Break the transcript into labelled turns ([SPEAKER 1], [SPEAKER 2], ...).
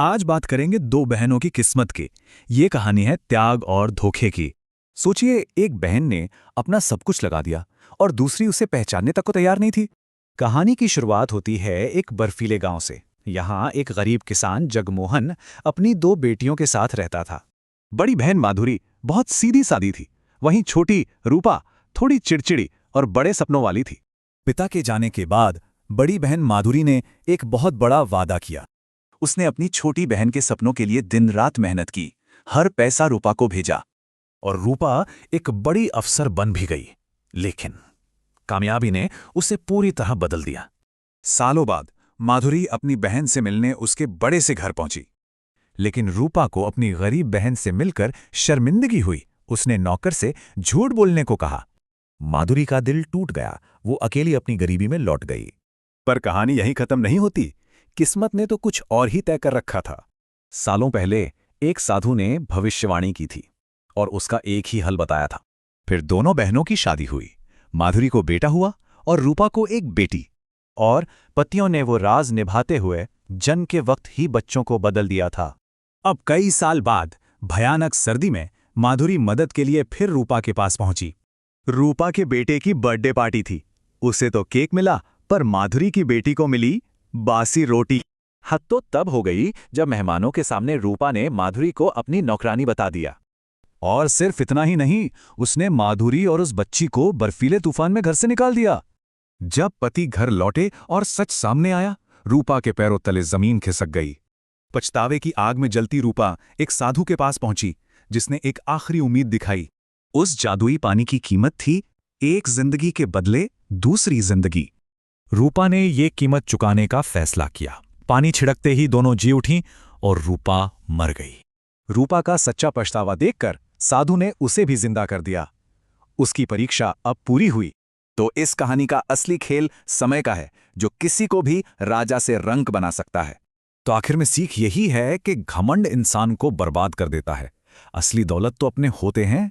[SPEAKER 1] आज बात करेंगे दो बहनों की किस्मत की। ये कहानी है त्याग और धोखे की। सोचिए, एक बहन ने अपना सब कुछ लगा दिया और दूसरी उसे पहचानने तक को तैयार नहीं थी। कहानी की शुरुआत होती है एक बर्फीले गांव से। यहाँ एक गरीब किसान जगमोहन अपनी दो बेटियों के साथ रहता था। बड़ी बहन माधुरी बहुत सीधी सादी थी, वहीं छोटी रूपा थोड़ी चिड़चिड़ी और बड़े सपनों वाली थी। पिता के जाने के बाद बड़ी बहन माधुरी ने एक बहुत बड़ा वादा किया। उसने अपनी छोटी बहन के सपनों के लिए दिन रात मेहनत की, हर पैसा रूपा को भेजा और रूपा एक बड़ी अफसर बन भी गई। लेकिन कामयाबी ने उसे पूरी तरह बदल दिया। सालों बाद माधुरी अपनी बहन से मिलने उसके बड़े से घर पहुंची, लेकिन रूपा को अपनी गरीब बहन से मिलकर शर्मिंदगी हुई। उसने नौकर से झूठ बोलने को कहा। माधुरी का दिल टूट गया, वो अकेली अपनी गरीबी में लौट गई। पर कहानी यहीं खत्म नहीं होती। किस्मत ने तो कुछ और ही तय कर रखा था। सालों पहले एक साधु ने भविष्यवाणी की थी और उसका एक ही हल बताया था। फिर दोनों बहनों की शादी हुई। माधुरी को बेटा हुआ और रूपा को एक बेटी। और पतियों ने वो राज निभाते हुए जन्म के वक्त ही बच्चों को बदल दिया था। अब कई साल बाद भयानक सर्दी में माधुरी मदद के लिए फिर रूपा के पास पहुंची। रूपा के बेटे की बर्थडे पार्टी थी। उसे तो केक मिला, पर माधुरी की बेटी को मिली बासी रोटी। हद तो तब हो गई जब मेहमानों के सामने रूपा ने माधुरी को अपनी नौकरानी बता दिया। और सिर्फ इतना ही नहीं, उसने माधुरी और उस बच्ची को बर्फीले तूफान में घर से निकाल दिया। जब पति घर लौटे और सच सामने आया, रूपा के पैरों तले जमीन खिसक गई। पछतावे की आग में जलती रूपा एक साधु के पास पहुंची, जिसने एक आखिरी उम्मीद दिखाई। उस जादुई पानी की कीमत थी एक जिंदगी के बदले दूसरी जिंदगी। रूपा ने ये कीमत चुकाने का फैसला किया। पानी छिड़कते ही दोनों जी उठीं और रूपा मर गई। रूपा का सच्चा पछतावा देखकर साधु ने उसे भी जिंदा कर दिया। उसकी परीक्षा अब पूरी हुई। तो इस कहानी का असली खेल समय का है, जो किसी को भी राजा से रंक बना सकता है। तो आखिर में सीख यही है कि घमंड इंसान को बर्बाद कर देता है। असली दौलत तो अपने होते हैं